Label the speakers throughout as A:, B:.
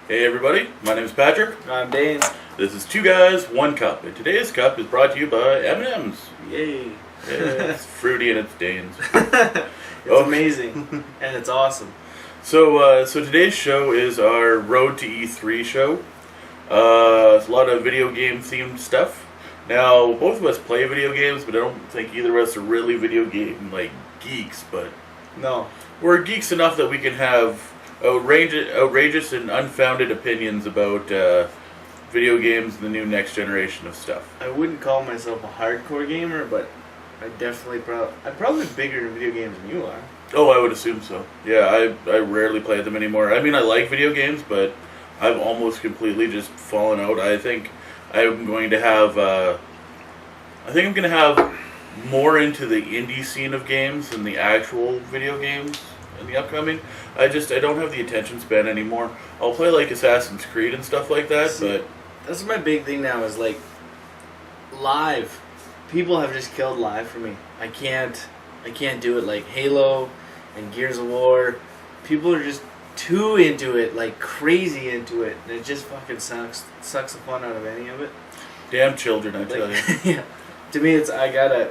A: Hey everybody, my name is Patrick.
B: I'm Dane.
A: This is Two Guys, One Cup, and today's cup is brought to you by M&M's.
B: Yay.
A: Yeah, it's fruity and it's Dane's.
B: It's amazing. And it's awesome.
A: So today's show is our Road to E3 show. It's a lot of video game themed stuff. Now, both of us play video games, but I don't think either of us are really video game geeks, but
B: No.
A: we're geeks enough that we can have outrageous and unfounded opinions about video games and the new next generation of stuff.
B: I wouldn't call myself a hardcore gamer, but I'm probably bigger in video games than you are.
A: Oh, I would assume so. Yeah, I rarely play them anymore. I mean, I like video games, but I've almost completely just fallen out. I think I'm going to have more into the indie scene of games than the actual video games in the upcoming. I don't have the attention span anymore. I'll play like Assassin's Creed and stuff like that, but
B: That's my big thing now is live. People have just killed live for me. I can't do it like Halo and Gears of War. People are just too into it, like crazy into it, and it just fucking sucks the fun out of any of it.
A: damn children, I tell you.
B: Yeah. To me, I gotta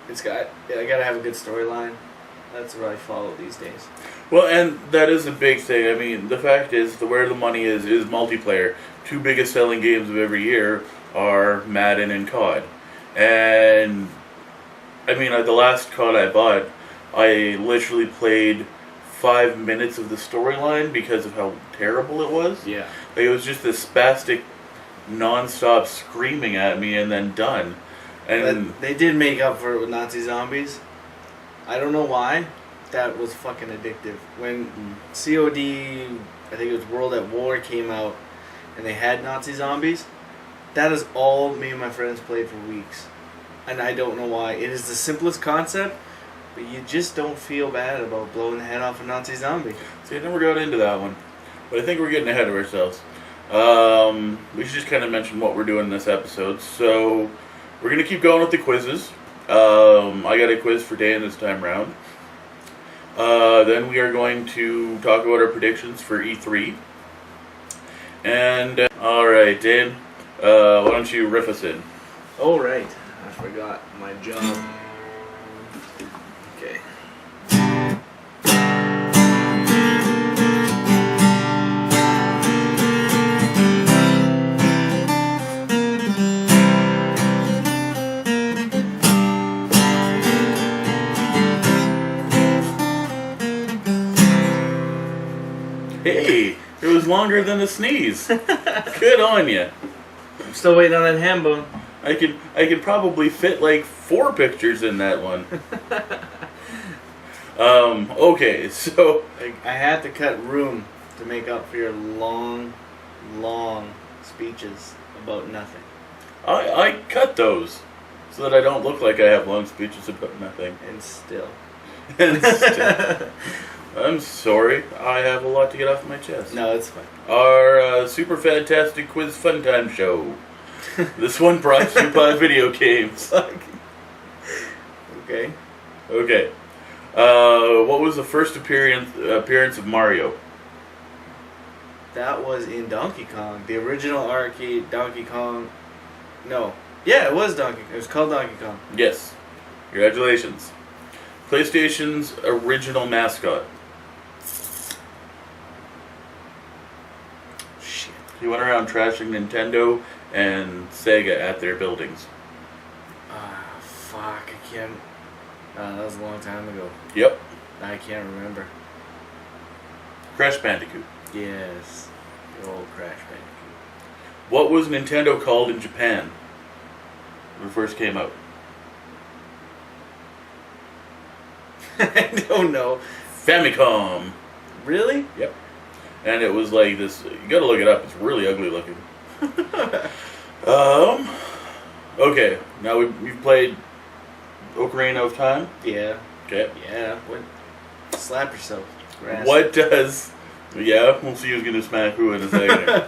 B: have a good storyline. That's what I follow these days.
A: Well, and that is a big thing. I mean, the fact is, where the money is multiplayer. Two biggest selling games of every year are Madden and COD. And, I mean, the last COD I bought, I literally played 5 minutes of the storyline because of how terrible it was.
B: Yeah.
A: Like, it was just this spastic, non-stop screaming at me and then done. And
B: But they did make up for it with Nazi zombies. I don't know why. That was fucking addictive. When COD, I think it was World at War, came out and they had Nazi zombies, that is all me and my friends played for weeks. And I don't know why. It is the simplest concept, but you just don't feel bad about blowing the head off a Nazi zombie.
A: see, I never got into that one. But I think we're getting ahead of ourselves. We should just kind of mention what we're doing in this episode. So, we're going to keep going with the quizzes. I got a quiz for Dan this time round. Then we are going to talk about our predictions for E3. And, alright, Dan, why don't you riff us in?
B: Oh, right. I forgot my job. Okay.
A: Hey, it was longer than a sneeze. Good on you.
B: I'm still waiting on that ham bone.
A: I could probably fit like 4 pictures in that one. Okay, so
B: I had to cut room to make up for your long speeches about nothing.
A: I cut those so that I don't look like I have long speeches about nothing.
B: And still.
A: And still, I'm sorry, I have a lot to get off my chest.
B: No, it's fine.
A: Our super fantastic quiz fun time show. This one brought to you by video games.
B: Okay.
A: Okay. What was the first appearance of Mario?
B: That was in Donkey Kong. The original arcade Donkey Kong. No. Yeah, it was Donkey Kong. It was called Donkey Kong.
A: Yes. Congratulations. PlayStation's original mascot.
B: Shit.
A: He went around trashing Nintendo and Sega at their buildings.
B: Ah, fuck. I can't. That was a long time ago.
A: Yep.
B: I can't remember.
A: Crash Bandicoot.
B: Yes. The old Crash Bandicoot.
A: What was Nintendo called in Japan when it first came out?
B: I don't know.
A: Famicom.
B: Really?
A: Yep. And it was like this. You gotta look it up. It's really ugly looking. Okay. Now we've played Ocarina of Time.
B: Yeah.
A: Okay.
B: Yeah. What? Slap yourself. Grass.
A: What does? Yeah, we'll see who's gonna smack who in a second.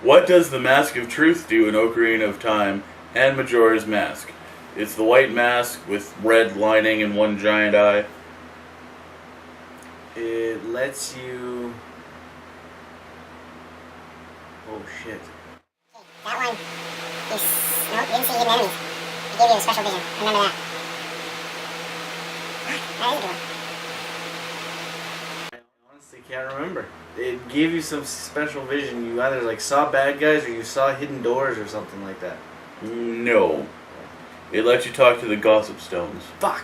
A: What does the Mask of Truth do in Ocarina of Time and Majora's Mask? It's the white mask with red lining and one giant eye.
B: It lets you Oh shit.
C: That one is... No, you didn't see hidden enemies. It gave you a special vision. Remember that. That is a good one.
B: I honestly can't remember. It gave you some special vision. You either like saw bad guys or you saw hidden doors or something like that.
A: No. It lets you talk to the Gossip Stones.
B: Fuck.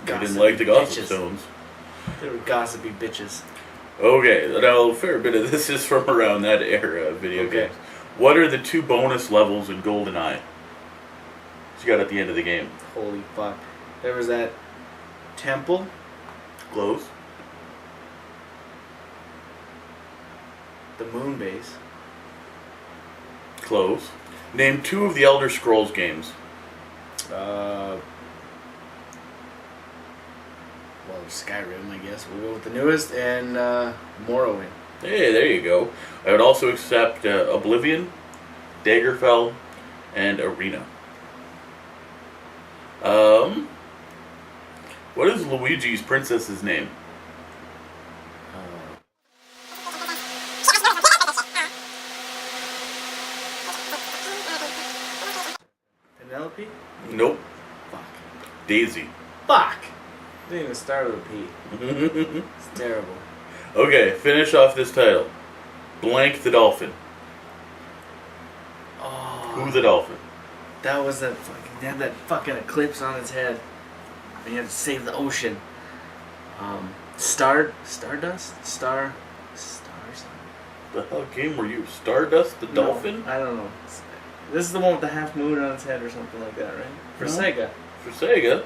A: I didn't like the Gossip
B: bitches.
A: Stones.
B: They were gossipy bitches.
A: Okay, now a fair bit of this is from around that era of video games. What are the 2 bonus levels in GoldenEye? You got at the end of the game.
B: Holy fuck. There was that temple.
A: Close.
B: The moon base.
A: Close. Name 2 of the Elder Scrolls games.
B: Well, Skyrim, I guess. We'll go with the newest, and Morrowind.
A: Hey, there you go. I would also accept Oblivion, Daggerfell, and Arena. What is Luigi's princess's name?
B: Penelope?
A: Nope.
B: Fuck.
A: Daisy.
B: Fuck! Didn't even start with a P. It's terrible.
A: Okay, finish off this title. Blank the Dolphin.
B: Oh.
A: Who the Dolphin?
B: That was that fucking... They had that fucking eclipse on his head. And he had to save the ocean. Stardust? Star something.
A: The hell game were you? Stardust the Dolphin?
B: I don't know. This is the one with the half moon on its head or something like that, right? For
A: No.
B: Sega.
A: For Sega.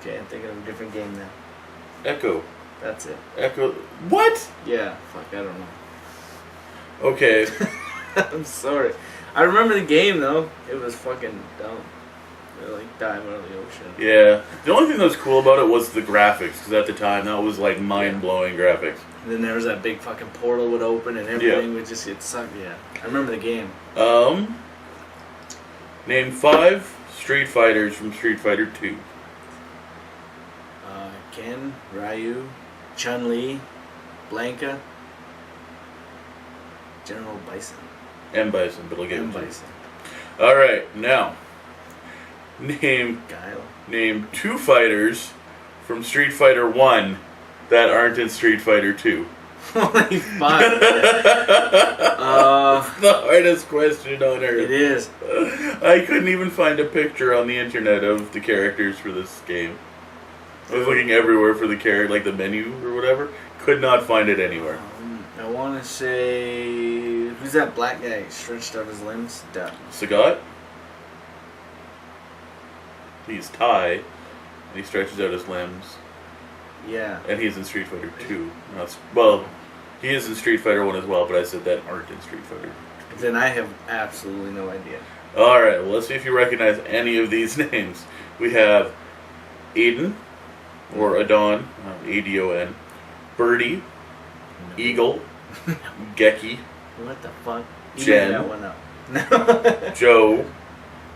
B: Okay, I'm thinking of a different game now.
A: Echo.
B: That's it.
A: Echo. What?
B: Yeah, fuck, I don't know.
A: Okay.
B: I'm sorry. I remember the game though. It was fucking dumb. They like dive out of the ocean.
A: Yeah. The only thing that was cool about it was the graphics, because at the time that was like mind-blowing graphics.
B: And then there was that big fucking portal would open and everything would just get sucked. Yeah, I remember the game.
A: Name 5 Street Fighters from Street Fighter 2.
B: Ken, Ryu, Chun-Li, Blanca, General Bison.
A: M. Bison, but I'll get
B: M.
A: into it.
B: Bison.
A: Alright, now. Name
B: Guile.
A: 2 fighters from Street Fighter 1 that aren't in Street Fighter 2.
B: Holy fuck.
A: The hardest question on earth.
B: It is.
A: I couldn't even find a picture on the internet of the characters for this game. I was looking everywhere for the character, like the menu or whatever. Could not find it anywhere.
B: I want to say... Who's that black guy stretched out his limbs?
A: Sagat? He's Thai, and he stretches out his limbs.
B: Yeah.
A: And he's in Street Fighter 2. Well, he is in Street Fighter 1 as well, but I said that aren't in Street Fighter.
B: Then I have absolutely no idea.
A: Alright, well, let's see if you recognize any of these names. We have Aiden, or Adon, A-D-O-N, Birdie, Eagle, Geki,
B: What the fuck? You
A: Jen.
B: made that one up. No.
A: Joe,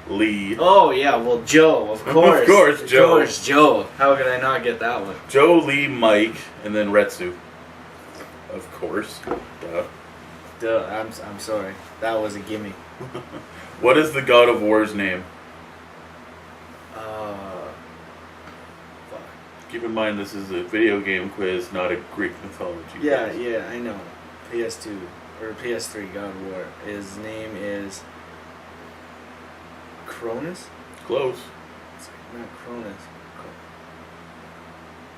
A: Lee.
B: Oh, yeah, well, Joe, of course.
A: Of course, Joe.
B: Of course, Joe. How could I not get that one?
A: Joe, Lee, Mike, and then Retsu. Of course. Duh.
B: Duh, I'm sorry. That was a gimme.
A: What is the God of War's name?
B: Fuck.
A: Keep in mind this is a video game quiz, not a Greek mythology
B: Yeah,
A: quiz.
B: yeah, I know. PS2 or PS3 God of War. His name is Cronus?
A: Close.
B: It's not Cronus.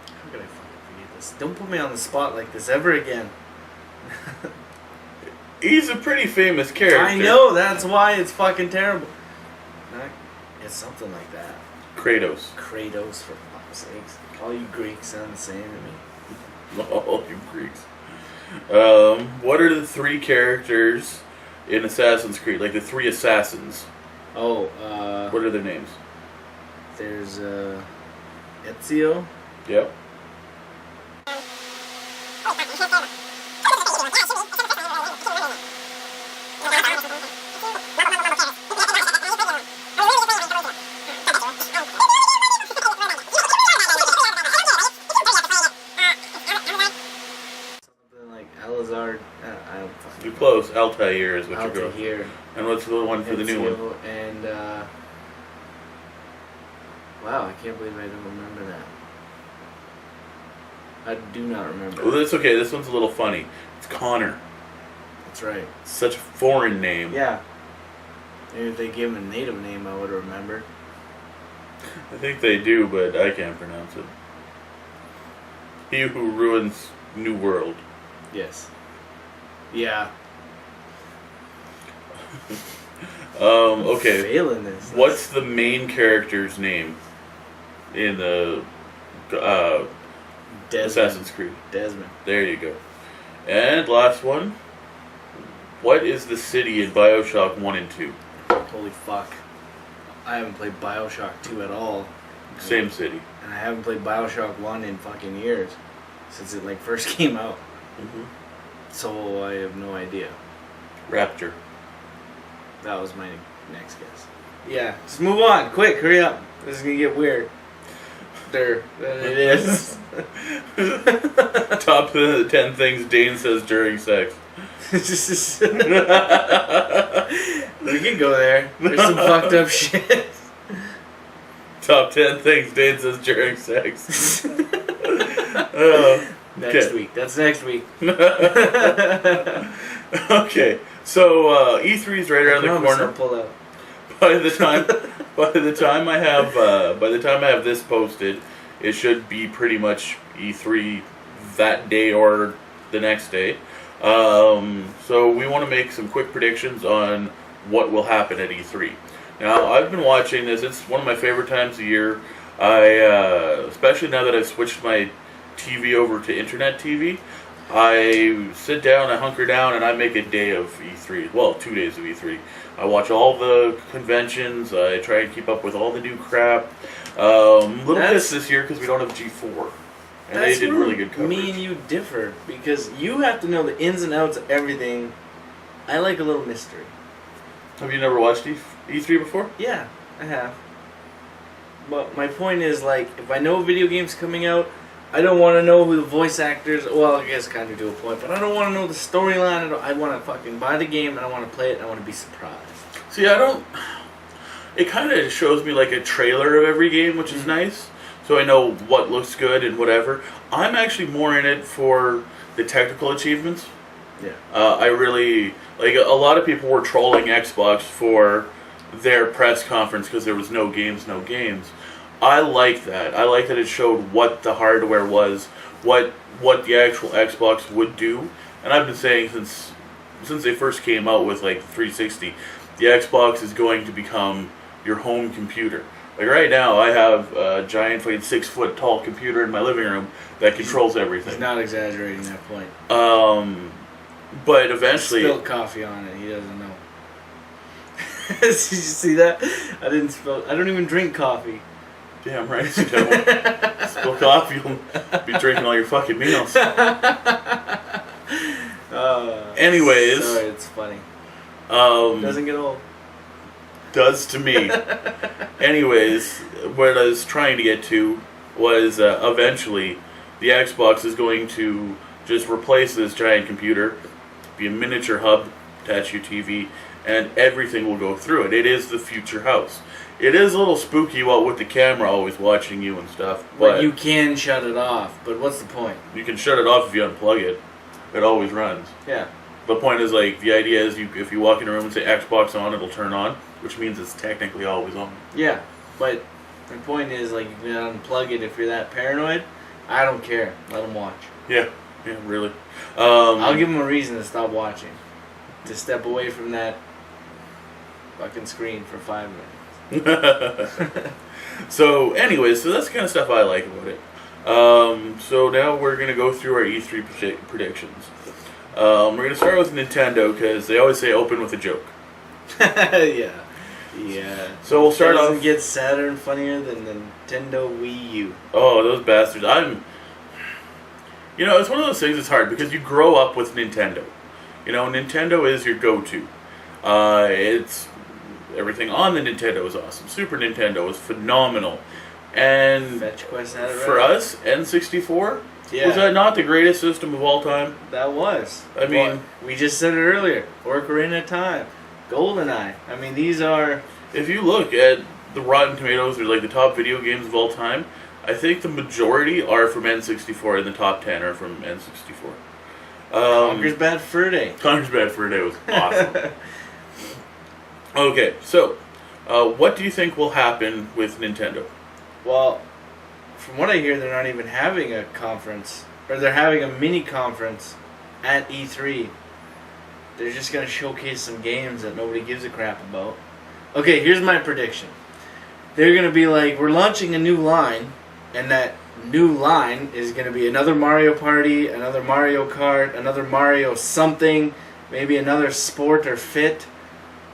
B: How could I fucking forget this? Don't put me on the spot like this ever again.
A: He's a pretty famous character.
B: I know, that's why it's fucking terrible. It's something like that.
A: Kratos.
B: Kratos, for fuck's sakes. All you Greeks sound the same to me.
A: All you Greeks. What are the 3 characters in Assassin's Creed? Like the 3 assassins.
B: Oh,
A: What are their names?
B: there's Ezio.
A: Yep.
B: Elazar. I don't fucking
A: You're close. Altair is what you're going.
B: Altair.
A: And what's the one for the new one?
B: And wow, I can't believe I don't remember that. I do not remember.
A: Well, that's okay. This one's a little funny. It's Connor.
B: That's right.
A: Such a foreign name.
B: Yeah. Maybe if they gave him a native name, I would remember.
A: I think they do, but I can't pronounce it. He who ruins New World.
B: Yes. Yeah.
A: Okay.
B: Failing this.
A: What's the main character's name in the
B: Desmond.
A: Assassin's Creed?
B: Desmond.
A: There you go. And last one. What is the city in Bioshock 1 and 2?
B: Holy fuck. I haven't played Bioshock 2 at all.
A: Same city.
B: And I haven't played Bioshock 1 in fucking years. Since it like first came out.
A: Mm-hmm.
B: So I have no idea.
A: Rapture.
B: That was my next guess. Yeah. Just move on. Quick, hurry up. This is gonna get weird. There. It is.
A: Top 10 things Dane says during sex.
B: We can go there. There's some fucked up shit.
A: Top 10 things Dane says during sex.
B: Next week. That's next week.
A: Okay, so E3 is right around the corner.
B: Pull out.
A: By the time I have this posted, it should be pretty much E3 that day or the next day. So we want to make some quick predictions on what will happen at E3. Now, I've been watching this. It's one of my favorite times of year. Especially now that I've switched my TV over to internet TV, I sit down, I hunker down, and I make a day of E3. Well, 2 days of E3. I watch all the conventions. I try and keep up with all the new crap. Little pissed this year because we don't have G4. And they did really good coverage.
B: Me and you differ because you have to know the ins and outs of everything. I like a little mystery.
A: Have you never watched E3 before?
B: Yeah, I have. But my point is, like, if I know a video game's coming out, I don't want to know who the voice actors. Well, I guess kind of to a point, but I don't want to know the storyline. I want to fucking buy the game and I want to play it and I want to be surprised.
A: See, I don't. It kind of shows me like a trailer of every game, which is nice. So I know what looks good and whatever. I'm actually more in it for the technical achievements.
B: Yeah.
A: I really like. A lot of people were trolling Xbox for their press conference because there was no games. I like that. I like that it showed what the hardware was, what the actual Xbox would do. And I've been saying since they first came out with like 360, the Xbox is going to become your home computer. Like right now, I have a giant, fucking 6 foot tall computer in my living room that controls everything.
B: He's not exaggerating that point.
A: But eventually,
B: Spilled coffee on it. He doesn't know. Did you see that? I don't even drink coffee.
A: damn right, you don't. Spill coffee, you'll be drinking all your fucking meals. Anyways,
B: sorry, it's funny. Doesn't get old.
A: Does to me. Anyways, what I was trying to get to was eventually the Xbox is going to just replace this giant computer, be a miniature hub attached to your TV, and everything will go through it. It is the future house. It is a little spooky with the camera always watching you and stuff, but
B: you can shut it off, but what's the point?
A: you can shut it off if you unplug it. It always runs.
B: Yeah.
A: The point is, like, the idea is if you walk in a room and say Xbox on, it'll turn on, which means it's technically always on.
B: Yeah, but my point is, like, you can unplug it if you're that paranoid. I don't care. Let them watch.
A: Yeah, really.
B: I'll give them a reason to stop watching. To step away from that fucking screen for 5 minutes.
A: So, anyways, so that's the kind of stuff I like about it. So now we're going to go through our E3 predictions. We're going to start with Nintendo because they always say open with a joke.
B: Yeah.
A: So we'll start
B: Doesn't
A: off.
B: get sadder and funnier than the Nintendo Wii U.
A: Oh, those bastards! It's one of those things that's hard because you grow up with Nintendo. Nintendo is your go-to. It's everything on the Nintendo is awesome. Super Nintendo is phenomenal, and
B: Fetch Quest had it right.
A: for us, N64
B: Yeah.
A: Was that not the greatest system of all time?
B: That was.
A: I mean...
B: Well, we just said it earlier. Ocarina of Time. GoldenEye. I mean, these are...
A: If you look at the Rotten Tomatoes, or like the top video games of all time, I think the majority are from N64, and the top 10 are from N64.
B: Conker's Bad Fur Day.
A: Conker's Bad Fur Day was awesome. Okay, so what do you think will happen with Nintendo?
B: Well, from what I hear, they're not even having a conference. Or they're having a mini conference at E3. They're just going to showcase some games that nobody gives a crap about. Okay, here's my prediction. They're going to be like, we're launching a new line, and that new line is going to be another Mario Party, another Mario Kart, another Mario something, maybe another sport or fit,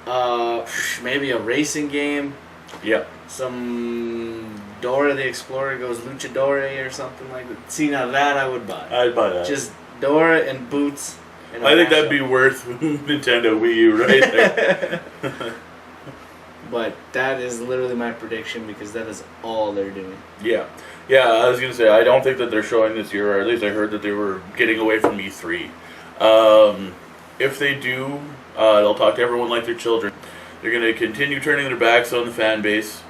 B: maybe a racing game.
A: Yep.
B: Some Dora the Explorer goes Luchadore or something like that. See, now that I would buy.
A: I'd buy that.
B: Just Dora and boots. And
A: I think that'd be worth Nintendo Wii U right there.
B: But that is literally my prediction because that is all they're doing.
A: Yeah. Yeah, I was going to say, I don't think that they're showing this year, or at least I heard that they were getting away from E3. If they do, they'll talk to everyone like their children. They're going to continue turning their backs on the fan base,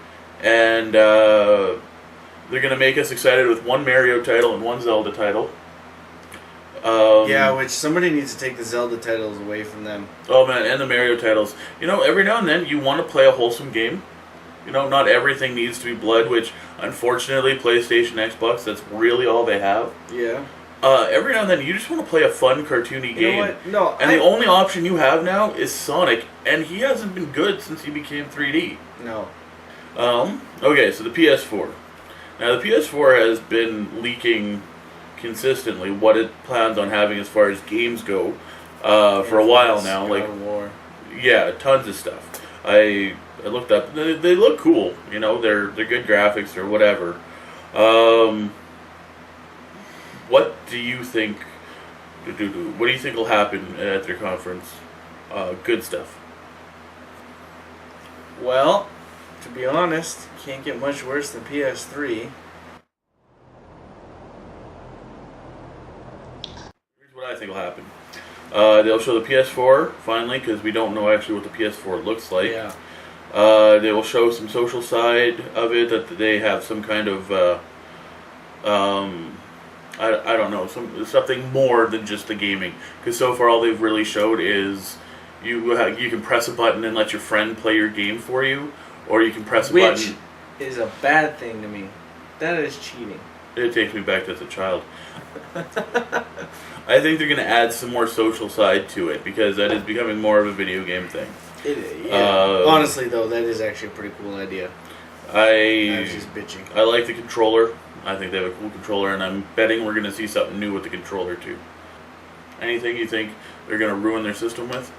A: and they're going to make us excited with one Mario title and one Zelda title.
B: Yeah, which somebody needs to take the Zelda titles away from them.
A: Oh man, and the Mario titles. You know, every now and then you want to play a wholesome game. You know, not everything needs to be blood, which unfortunately PlayStation, Xbox, that's really all they have.
B: Yeah.
A: Every now and then you just want to play a fun, cartoony game.
B: You know what? No,
A: and the only option you have now is Sonic, and he hasn't been good since he became 3D.
B: No.
A: Okay, so the PS4. Now the PS4 has been leaking consistently what it plans on having as far as games go for a while now.
B: God of War.
A: Yeah, tons of stuff. I looked up. They look cool. You know, they're good graphics or whatever. What do you think? What do you think will happen at their conference? Good stuff.
B: Well, to be honest, can't get much worse than PS3.
A: Here's what I think will happen. They'll show the PS4 finally, because we don't know actually what the PS4 looks like.
B: Yeah.
A: They will show some social side of it, that they have some kind of I don't know, something more than just the gaming. Because so far all they've really showed is you can press a button and let your friend play your game for you, or you can press a button.
B: Which is a bad thing to me. That is cheating.
A: It takes me back to as a child. I think they're going to add some more social side to it, because that is becoming more of a video game thing.
B: Honestly, though, that is actually a pretty cool idea. I was just bitching.
A: I like the controller. I think they have a cool controller, and I'm betting we're going to see something new with the controller, too. Anything you think they're going to ruin their system with?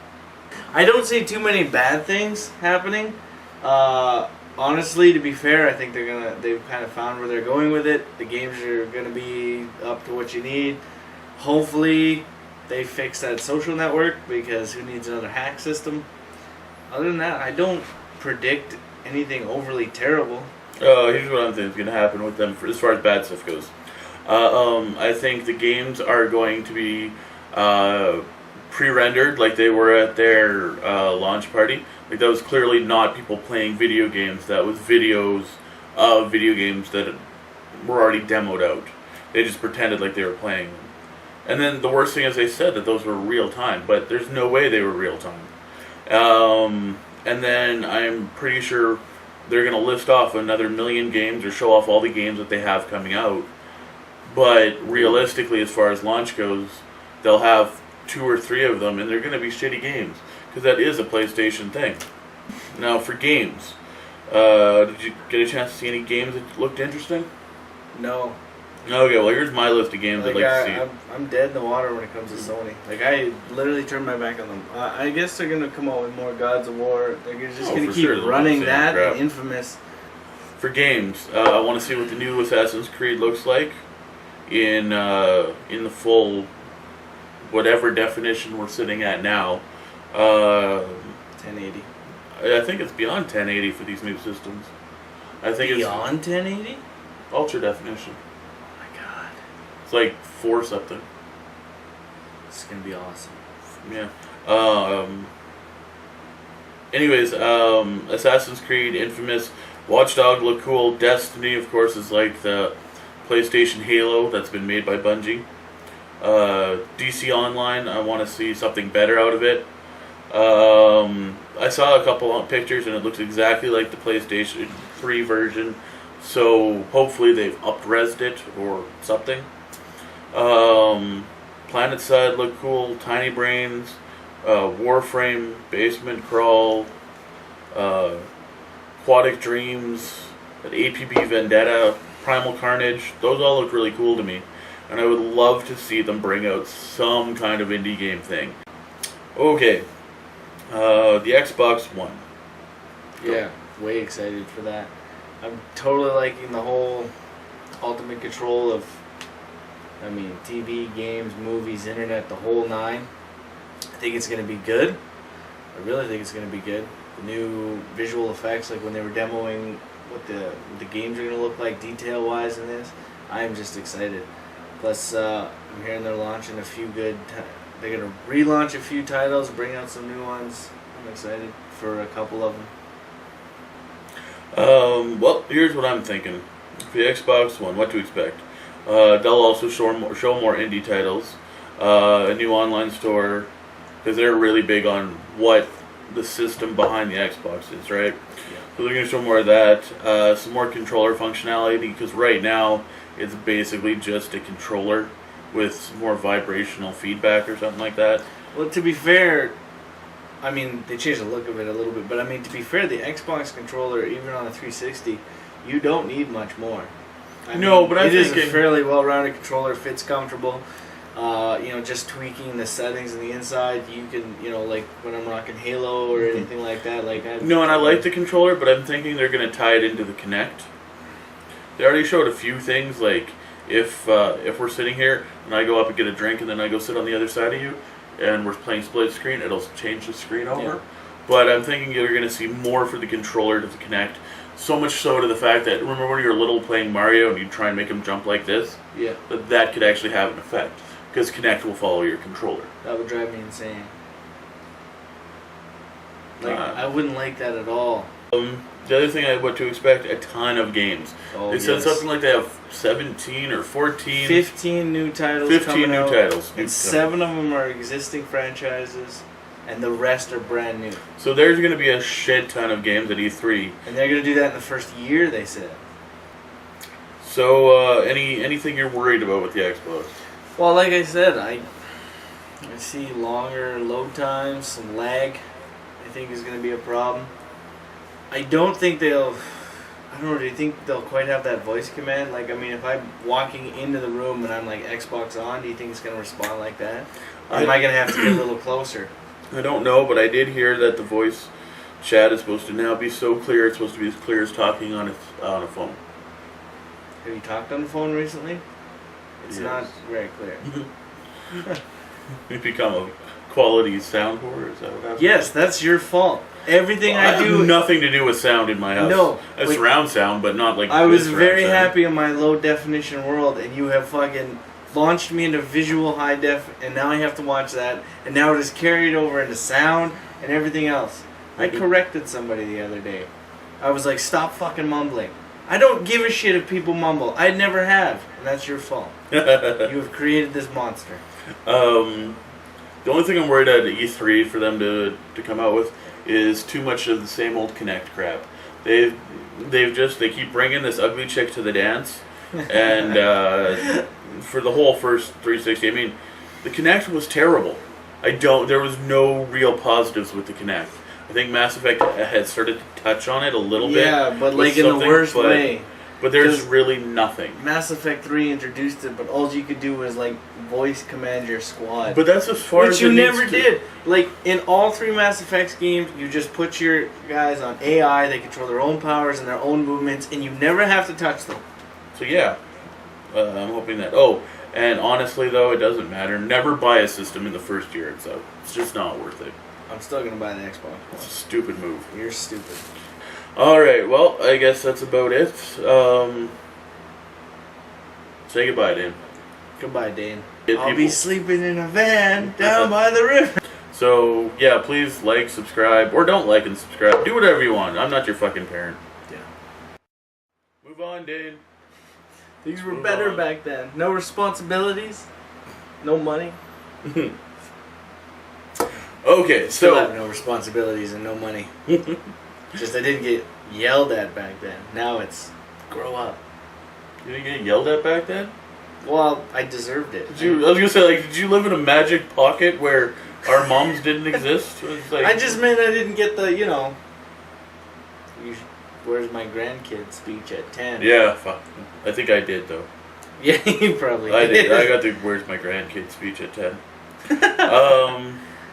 B: I don't see too many bad things happening. Honestly, to be fair, I think they've kind of found where they're going with it. The games are going to be up to what you need. Hopefully, they fix that social network, because who needs another hack system? Other than that, I don't predict anything overly terrible.
A: Here's what I'm thinking is going to happen with them as far as bad stuff goes. I think the games are going to be pre-rendered like they were at their launch party. Like, that was clearly not people playing video games. That was videos of video games that were already demoed out. They just pretended like they were playing them. And then the worst thing is they said that those were real time, but there's no way they were real time. And then I'm pretty sure they're going to list off another million games or show off all the games that they have coming out. But realistically, as far as launch goes, they'll have 2 or 3 of them, and they're going to be shitty games, because that is a PlayStation thing. Now, for games, did you get a chance to see any games that looked interesting?
B: No.
A: Okay, well, here's my list of games I'd like to see.
B: I'm dead in the water when it comes to Sony. Like, I literally turned my back on them. I guess they're going to come out with more Gods of War. They're just going to keep running that and Infamous.
A: For games, I want to see what the new Assassin's Creed looks like in the full whatever definition we're sitting at now.
B: 1080.
A: I think it's beyond 1080 for these new systems. I think
B: beyond 1080?
A: Ultra definition. It's like 4 something.
B: It's gonna be awesome.
A: Yeah. Anyways, Assassin's Creed, Infamous, Watch Dogs look cool. Destiny, of course, is like the PlayStation Halo that's been made by Bungie. DC Online, I want to see something better out of it. I saw a couple of pictures and it looks exactly like the PlayStation 3 version. So hopefully they've up-resed it or something. Planet Side look cool. Tiny Brains, Warframe, Basement Crawl, Aquatic Dreams, APB Vendetta, Primal Carnage. Those all look really cool to me. And I would love to see them bring out some kind of indie game thing. Okay. The Xbox One.
B: Yeah, way excited for that. I'm totally liking the whole ultimate control of, TV, games, movies, internet, the whole 9. I think it's going to be good. I really think it's going to be good. The new visual effects, like when they were demoing what the games are going to look like detail-wise in this, I'm just excited. Plus, I'm hearing they're launching a few good... They're going to relaunch a few titles, bring out some new ones. I'm excited for a couple of them.
A: Well, here's what I'm thinking. For the Xbox One, what to expect. They'll also show more indie titles. A new online store, because they're really big on what the system behind the Xbox is, right?
B: Yeah.
A: So they're going to show more of that. Some more controller functionality, because right now it's basically just a controller with some more vibrational feedback or something like that.
B: Well, to be fair, they changed the look of it a little bit, but to be fair, the Xbox controller, even on a 360, you don't need much more.
A: No, but I'm
B: it is
A: thinking...
B: a fairly well-rounded controller, fits comfortable. Just tweaking the settings on the inside, you can, like when I'm rocking Halo or anything like that.
A: And I like the controller, but I'm thinking they're going to tie it into the Kinect. They already showed a few things, like if we're sitting here and I go up and get a drink and then I go sit on the other side of you and we're playing split screen, it'll change the screen over. Yeah. But I'm thinking you're going to see more for the controller to the Kinect. So much so to the fact that, remember when you were little playing Mario and you try and make him jump like this?
B: Yeah.
A: That could actually have an effect, because Kinect will follow your controller.
B: That would drive me insane. I wouldn't like that at all.
A: The other thing what to expect, a ton of games. They said something like they have 17 or 14...
B: 15 new titles
A: 15 new titles.
B: And 7 of them are existing franchises, and the rest are brand new.
A: So there's going to be a shit ton of games at E3.
B: And they're going to do that in the first year, they said.
A: So, anything you're worried about with the Xbox?
B: Well, like I said, I see longer load times, some lag, I think is going to be a problem. I don't think do you think they'll quite have that voice command? If I'm walking into the room and I'm like Xbox on, do you think it's going to respond like that? Or am I going to have to get a little closer?
A: I don't know, but I did hear that the voice chat is supposed to now be so clear, it's supposed to be as clear as talking on a phone.
B: Have you talked on the phone recently? It's not very clear.
A: You've become a quality sound whore, is that what happened?
B: Yes, that's your fault. Everything I do...
A: have nothing to do with sound in my house.
B: No.
A: I surround sound, but not like...
B: I was very happy in my low definition world, and you have fucking launched me into visual high def, and now I have to watch that, and now it is carried over into sound and everything else. I corrected somebody the other day. I was like, stop fucking mumbling. I don't give a shit if people mumble. I never have, and that's your fault. You have created this monster.
A: The only thing I'm worried at E3 for them to come out with is too much of the same old Kinect crap. They keep bringing this ugly chick to the dance, and for the whole first 360, the Kinect was terrible. There was no real positives with the Kinect. I think Mass Effect had started to touch on it a little bit.
B: Yeah, but in the worst way.
A: But there's really nothing.
B: Mass Effect 3 introduced it, but all you could do was voice command your squad.
A: But that's as far as
B: which you never did. In all 3 Mass Effect games, you just put your guys on AI, they control their own powers and their own movements, and you never have to touch them.
A: So yeah, I'm hoping that... Oh, and honestly though, it doesn't matter. Never buy a system in the first year it's out. It's just not worth it.
B: I'm still going to buy the Xbox.
A: It's a stupid move.
B: You're stupid.
A: Alright, well, I guess that's about it. Say goodbye, Dan.
B: Goodbye, Dane.
A: Get
B: I'll be
A: people-
B: sleeping in a van down by the river.
A: So, yeah, please like, subscribe, or don't like and subscribe. Do whatever you want. I'm not your fucking parent.
B: Yeah.
A: Move on, Dane.
B: Things were
A: Move
B: better
A: on.
B: back then. No responsibilities, no money.
A: Okay,
B: Still have
A: so...
B: no responsibilities and no money. Just I didn't get yelled at back then. Now it's grow up.
A: You didn't get yelled at back then?
B: Well, I deserved it.
A: I was gonna say, like, did you live in a magic pocket where our moms didn't exist? It was like,
B: I just meant I didn't get the, you know, where's my grandkid speech at 10.
A: Yeah, fuck. I think I did, though.
B: Yeah, you probably
A: I
B: did.
A: did. I got the where's my grandkid speech at 10.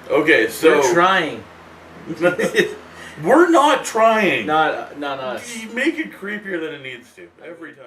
A: Okay, so...
B: We're trying.
A: We're not trying.
B: Not us.
A: You make it creepier than it needs to, every time.